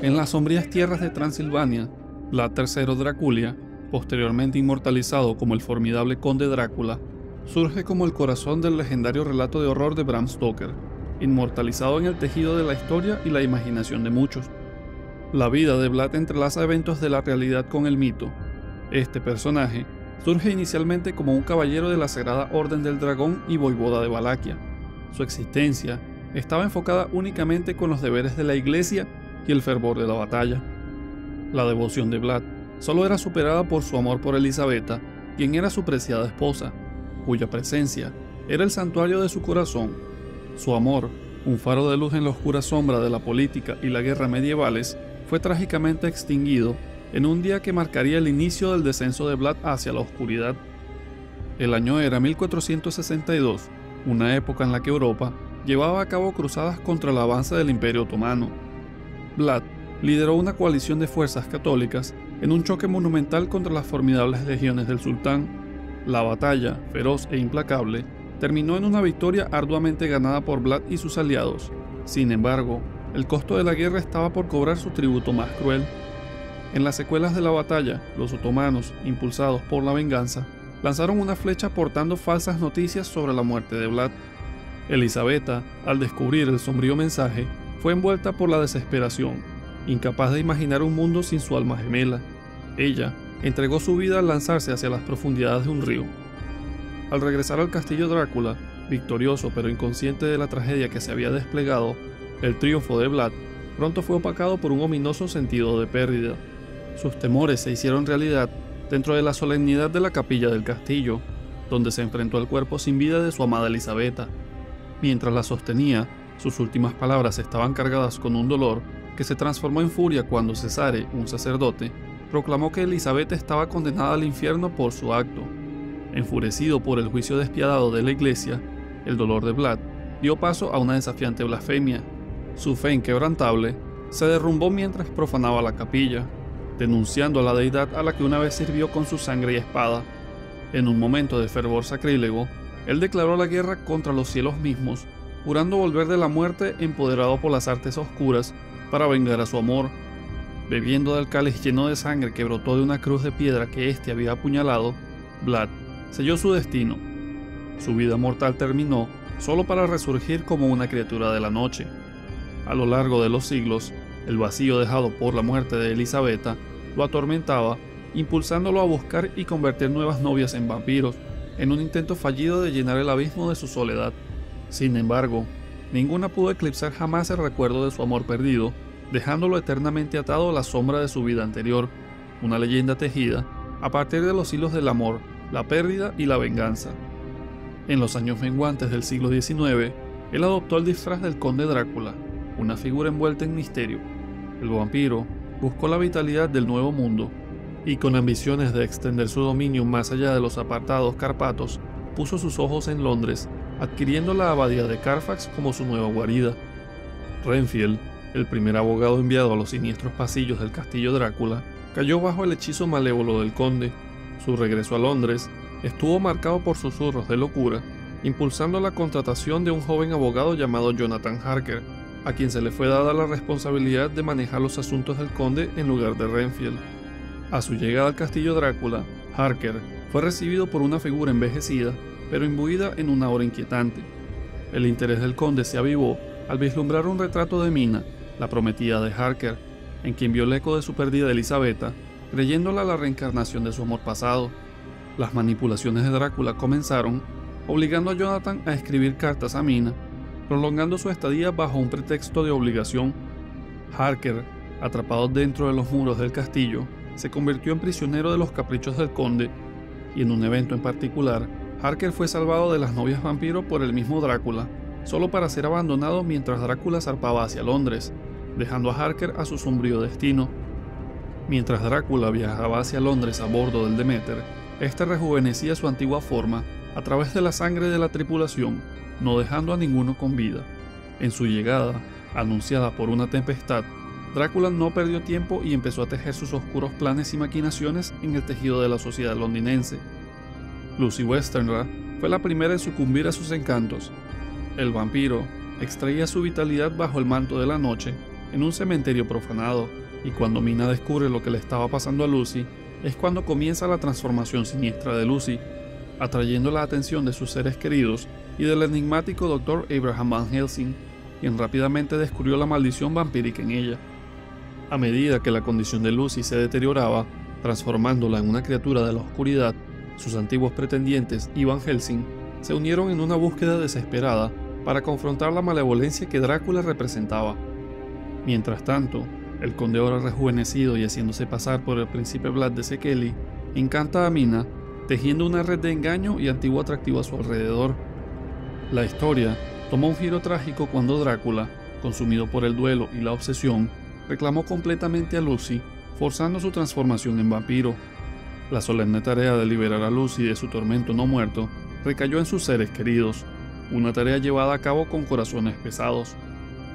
En las sombrías tierras de Transilvania, Vlad III Drácula, posteriormente inmortalizado como el formidable conde Drácula, surge como el corazón del legendario relato de horror de Bram Stoker, inmortalizado en el tejido de la historia y la imaginación de muchos. La vida de Vlad entrelaza eventos de la realidad con el mito. Este personaje surge inicialmente como un caballero de la Sagrada Orden del Dragón y voivoda de Valaquia. Su existencia estaba enfocada únicamente con los deberes de la iglesia y el fervor de la batalla. La devoción de Vlad solo era superada por su amor por Elisabetta, quien era su preciada esposa, cuya presencia era el santuario de su corazón. Su amor, un faro de luz en la oscura sombra de la política y la guerra medievales, fue trágicamente extinguido en un día que marcaría el inicio del descenso de Vlad hacia la oscuridad. El año era 1462, una época en la que Europa llevaba a cabo cruzadas contra el avance del Imperio Otomano. Vlad lideró una coalición de fuerzas católicas en un choque monumental contra las formidables legiones del sultán. La batalla, feroz e implacable, terminó en una victoria arduamente ganada por Vlad y sus aliados. Sin embargo, el costo de la guerra estaba por cobrar su tributo más cruel. En las secuelas de la batalla, los otomanos, impulsados por la venganza, lanzaron una flecha portando falsas noticias sobre la muerte de Vlad. Elisabetta, al descubrir el sombrío mensaje, fue envuelta por la desesperación, incapaz de imaginar un mundo sin su alma gemela. Ella entregó su vida al lanzarse hacia las profundidades de un río. Al regresar al castillo Drácula, victorioso pero inconsciente de la tragedia que se había desplegado, el triunfo de Vlad pronto fue opacado por un ominoso sentido de pérdida. Sus temores se hicieron realidad dentro de la solemnidad de la capilla del castillo, donde se enfrentó al cuerpo sin vida de su amada Elisabetta. Mientras la sostenía, sus últimas palabras estaban cargadas con un dolor que se transformó en furia cuando Cesare, un sacerdote, proclamó que Elisabetta estaba condenada al infierno por su acto. Enfurecido por el juicio despiadado de la iglesia, el dolor de Vlad dio paso a una desafiante blasfemia. Su fe inquebrantable se derrumbó mientras profanaba la capilla, denunciando a la deidad a la que una vez sirvió con su sangre y espada. En un momento de fervor sacrílego, él declaró la guerra contra los cielos mismos, jurando volver de la muerte empoderado por las artes oscuras para vengar a su amor. Bebiendo del cáliz lleno de sangre que brotó de una cruz de piedra que éste había apuñalado, Vlad selló su destino. Su vida mortal terminó solo para resurgir como una criatura de la noche. A lo largo de los siglos, el vacío dejado por la muerte de Elisabetta lo atormentaba, impulsándolo a buscar y convertir nuevas novias en vampiros, en un intento fallido de llenar el abismo de su soledad. Sin embargo, ninguna pudo eclipsar jamás el recuerdo de su amor perdido, dejándolo eternamente atado a la sombra de su vida anterior, una leyenda tejida a partir de los hilos del amor, la pérdida y la venganza. En los años menguantes del siglo XIX, él adoptó el disfraz del conde Drácula, una figura envuelta en misterio. El vampiro buscó la vitalidad del nuevo mundo, y con ambiciones de extender su dominio más allá de los apartados Cárpatos, puso sus ojos en Londres, adquiriendo la abadía de Carfax como su nueva guarida. Renfield, el primer abogado enviado a los siniestros pasillos del castillo Drácula, cayó bajo el hechizo malévolo del conde. Su regreso a Londres estuvo marcado por susurros de locura, impulsando la contratación de un joven abogado llamado Jonathan Harker, a quien se le fue dada la responsabilidad de manejar los asuntos del conde en lugar de Renfield. A su llegada al castillo Drácula, Harker fue recibido por una figura envejecida, pero imbuida en una aura inquietante. El interés del conde se avivó al vislumbrar un retrato de Mina, la prometida de Harker, en quien vio el eco de su perdida Elisabetta, creyéndola la reencarnación de su amor pasado. Las manipulaciones de Drácula comenzaron, obligando a Jonathan a escribir cartas a Mina, prolongando su estadía bajo un pretexto de obligación. Harker, atrapado dentro de los muros del castillo, se convirtió en prisionero de los caprichos del conde, y en un evento en particular, Harker fue salvado de las novias vampiro por el mismo Drácula, solo para ser abandonado mientras Drácula zarpaba hacia Londres, dejando a Harker a su sombrío destino. Mientras Drácula viajaba hacia Londres a bordo del Demeter, este rejuvenecía su antigua forma a través de la sangre de la tripulación, no dejando a ninguno con vida. En su llegada, anunciada por una tempestad, Drácula no perdió tiempo y empezó a tejer sus oscuros planes y maquinaciones en el tejido de la sociedad londinense. Lucy Westenra fue la primera en sucumbir a sus encantos. El vampiro extraía su vitalidad bajo el manto de la noche en un cementerio profanado, y cuando Mina descubre lo que le estaba pasando a Lucy, es cuando comienza la transformación siniestra de Lucy, atrayendo la atención de sus seres queridos y del enigmático Dr. Abraham Van Helsing, quien rápidamente descubrió la maldición vampírica en ella. A medida que la condición de Lucy se deterioraba, transformándola en una criatura de la oscuridad, sus antiguos pretendientes y Van Helsing se unieron en una búsqueda desesperada para confrontar la malevolencia que Drácula representaba. Mientras tanto, el conde, ahora rejuvenecido y haciéndose pasar por el príncipe Vlad de Sekeli, encanta a Mina, tejiendo una red de engaño y antiguo atractivo a su alrededor. La historia toma un giro trágico cuando Drácula, consumido por el duelo y la obsesión, reclamó completamente a Lucy, forzando su transformación en vampiro. La solemne tarea de liberar a Lucy de su tormento no muerto recayó en sus seres queridos, una tarea llevada a cabo con corazones pesados.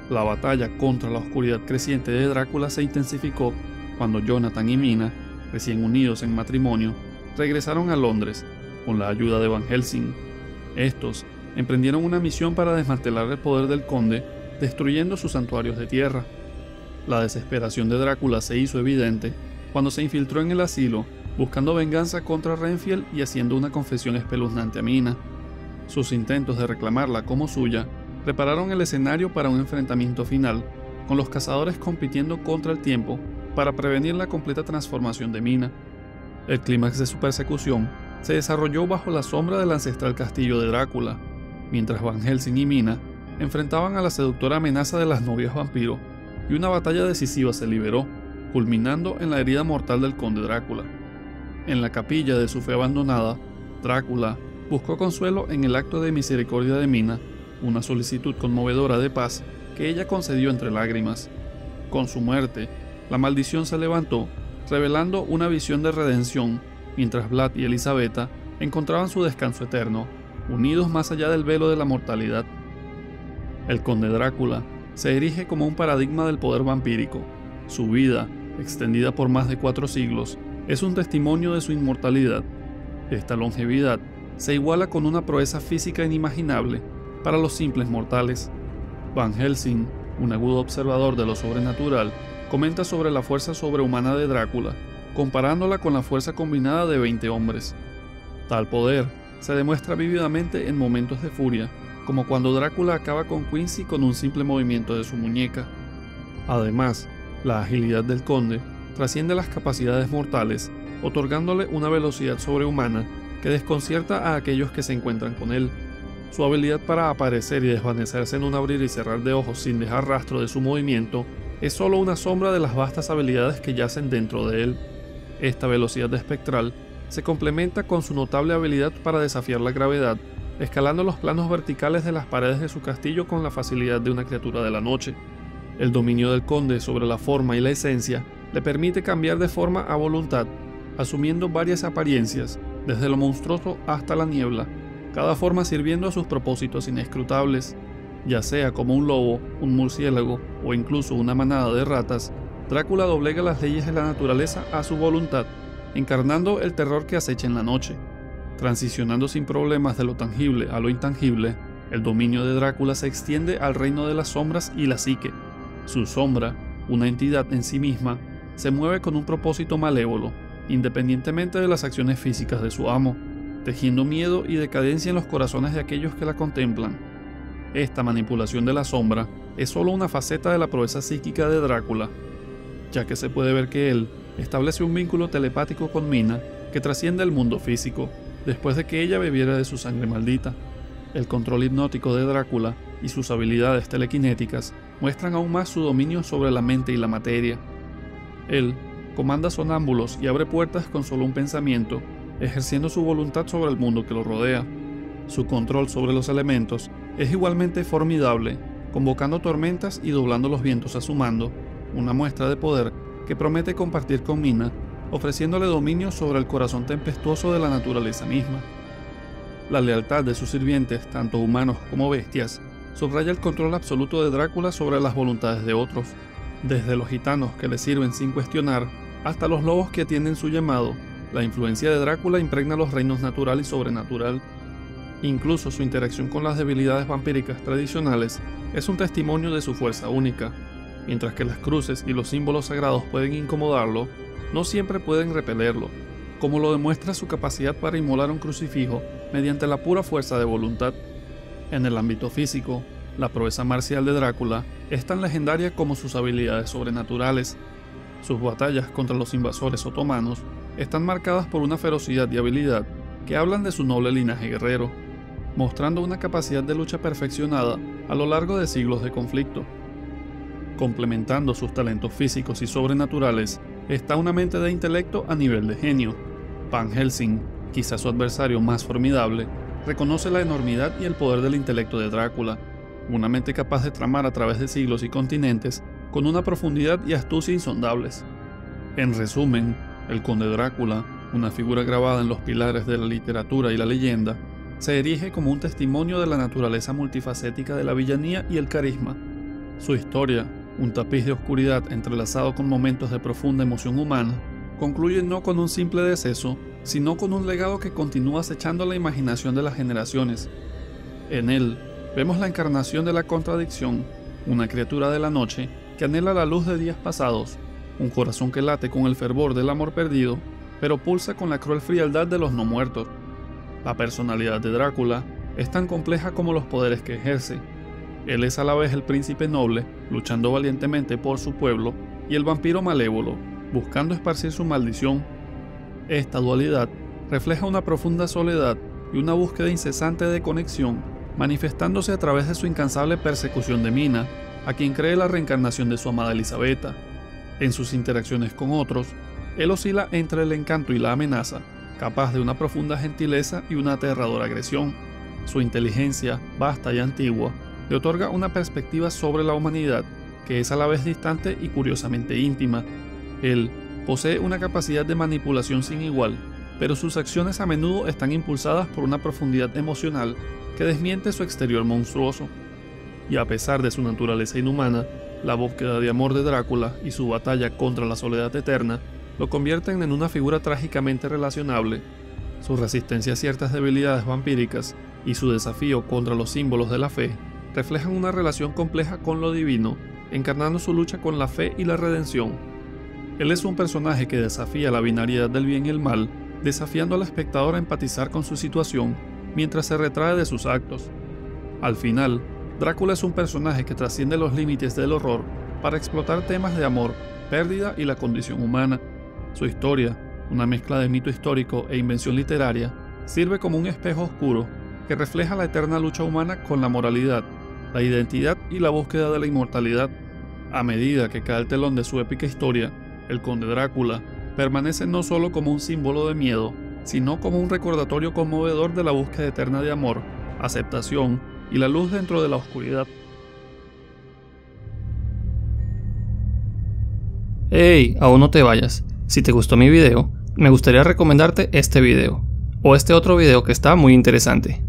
La batalla contra la oscuridad creciente de Drácula se intensificó cuando Jonathan y Mina, recién unidos en matrimonio, regresaron a Londres con la ayuda de Van Helsing. Estos emprendieron una misión para desmantelar el poder del conde, destruyendo sus santuarios de tierra. La desesperación de Drácula se hizo evidente cuando se infiltró en el asilo, buscando venganza contra Renfield y haciendo una confesión espeluznante a Mina. Sus intentos de reclamarla como suya prepararon el escenario para un enfrentamiento final, con los cazadores compitiendo contra el tiempo para prevenir la completa transformación de Mina. El clímax de su persecución se desarrolló bajo la sombra del ancestral castillo de Drácula, mientras Van Helsing y Mina enfrentaban a la seductora amenaza de las novias vampiro, y una batalla decisiva se liberó, culminando en la herida mortal del conde Drácula. En la capilla de su fe abandonada, Drácula buscó consuelo en el acto de misericordia de Mina, una solicitud conmovedora de paz que ella concedió entre lágrimas. Con su muerte, la maldición se levantó, revelando una visión de redención, mientras Vlad y Elisabetta encontraban su descanso eterno, unidos más allá del velo de la mortalidad. El conde Drácula se erige como un paradigma del poder vampírico. Su vida, extendida por más de 4 siglos, es un testimonio de su inmortalidad. Esta longevidad se iguala con una proeza física inimaginable para los simples mortales. Van Helsing, un agudo observador de lo sobrenatural, comenta sobre la fuerza sobrehumana de Drácula, comparándola con la fuerza combinada de 20 hombres. Tal poder se demuestra vívidamente en momentos de furia, como cuando Drácula acaba con Quincy con un simple movimiento de su muñeca. Además, la agilidad del conde trasciende las capacidades mortales, otorgándole una velocidad sobrehumana que desconcierta a aquellos que se encuentran con él. Su habilidad para aparecer y desvanecerse en un abrir y cerrar de ojos sin dejar rastro de su movimiento es solo una sombra de las vastas habilidades que yacen dentro de él. Esta velocidad espectral se complementa con su notable habilidad para desafiar la gravedad, escalando los planos verticales de las paredes de su castillo con la facilidad de una criatura de la noche. El dominio del conde sobre la forma y la esencia le permite cambiar de forma a voluntad, asumiendo varias apariencias, desde lo monstruoso hasta la niebla, cada forma sirviendo a sus propósitos inescrutables. Ya sea como un lobo, un murciélago o incluso una manada de ratas, Drácula doblega las leyes de la naturaleza a su voluntad, encarnando el terror que acecha en la noche. Transicionando sin problemas de lo tangible a lo intangible, el dominio de Drácula se extiende al reino de las sombras y la psique. Su sombra, una entidad en sí misma, se mueve con un propósito malévolo, independientemente de las acciones físicas de su amo, tejiendo miedo y decadencia en los corazones de aquellos que la contemplan. Esta manipulación de la sombra es solo una faceta de la proeza psíquica de Drácula, ya que se puede ver que él establece un vínculo telepático con Mina que trasciende el mundo físico, después de que ella bebiera de su sangre maldita. El control hipnótico de Drácula y sus habilidades telequinéticas muestran aún más su dominio sobre la mente y la materia. Él comanda sonámbulos y abre puertas con solo un pensamiento, ejerciendo su voluntad sobre el mundo que lo rodea. Su control sobre los elementos es igualmente formidable, convocando tormentas y doblando los vientos a su mando, una muestra de poder que promete compartir con Mina, ofreciéndole dominio sobre el corazón tempestuoso de la naturaleza misma. La lealtad de sus sirvientes, tanto humanos como bestias, subraya el control absoluto de Drácula sobre las voluntades de otros. Desde los gitanos que le sirven sin cuestionar, hasta los lobos que atienden su llamado, la influencia de Drácula impregna los reinos natural y sobrenatural. Incluso su interacción con las debilidades vampíricas tradicionales es un testimonio de su fuerza única. Mientras que las cruces y los símbolos sagrados pueden incomodarlo, no siempre pueden repelerlo, como lo demuestra su capacidad para inmolar un crucifijo mediante la pura fuerza de voluntad. En el ámbito físico, la proeza marcial de Drácula es tan legendaria como sus habilidades sobrenaturales. Sus batallas contra los invasores otomanos están marcadas por una ferocidad y habilidad que hablan de su noble linaje guerrero, mostrando una capacidad de lucha perfeccionada a lo largo de siglos de conflicto. Complementando sus talentos físicos y sobrenaturales está una mente de intelecto a nivel de genio. Van Helsing, quizá su adversario más formidable, reconoce la enormidad y el poder del intelecto de Drácula, una mente capaz de tramar a través de siglos y continentes con una profundidad y astucia insondables. En resumen, el Conde Drácula, una figura grabada en los pilares de la literatura y la leyenda, se erige como un testimonio de la naturaleza multifacética de la villanía y el carisma. Su historia, un tapiz de oscuridad entrelazado con momentos de profunda emoción humana, concluye no con un simple deceso, sino con un legado que continúa acechando la imaginación de las generaciones. En él, vemos la encarnación de la contradicción, una criatura de la noche que anhela la luz de días pasados, un corazón que late con el fervor del amor perdido, pero pulsa con la cruel frialdad de los no muertos. La personalidad de Drácula es tan compleja como los poderes que ejerce. Él es a la vez el príncipe noble, luchando valientemente por su pueblo, y el vampiro malévolo, buscando esparcir su maldición. Esta dualidad refleja una profunda soledad y una búsqueda incesante de conexión, manifestándose a través de su incansable persecución de Mina, a quien cree la reencarnación de su amada Elisabetta. En sus interacciones con otros, él oscila entre el encanto y la amenaza, capaz de una profunda gentileza y una aterradora agresión. Su inteligencia, vasta y antigua, le otorga una perspectiva sobre la humanidad que es a la vez distante y curiosamente íntima. Él posee una capacidad de manipulación sin igual, pero sus acciones a menudo están impulsadas por una profundidad emocional que desmiente su exterior monstruoso. Y a pesar de su naturaleza inhumana, la búsqueda de amor de Drácula y su batalla contra la soledad eterna lo convierten en una figura trágicamente relacionable. Su resistencia a ciertas debilidades vampíricas y su desafío contra los símbolos de la fe reflejan una relación compleja con lo divino, encarnando su lucha con la fe y la redención. Él es un personaje que desafía la binariedad del bien y el mal, desafiando al espectador a empatizar con su situación mientras se retrae de sus actos. Al final, Drácula es un personaje que trasciende los límites del horror para explotar temas de amor, pérdida y la condición humana. Su historia, una mezcla de mito histórico e invención literaria, sirve como un espejo oscuro que refleja la eterna lucha humana con la moralidad, la identidad y la búsqueda de la inmortalidad. A medida que cae el telón de su épica historia, el Conde Drácula permanece no solo como un símbolo de miedo, sino como un recordatorio conmovedor de la búsqueda eterna de amor, aceptación y la luz dentro de la oscuridad. ¡Hey! Aún no te vayas. Si te gustó mi video, me gustaría recomendarte este video, o este otro video que está muy interesante.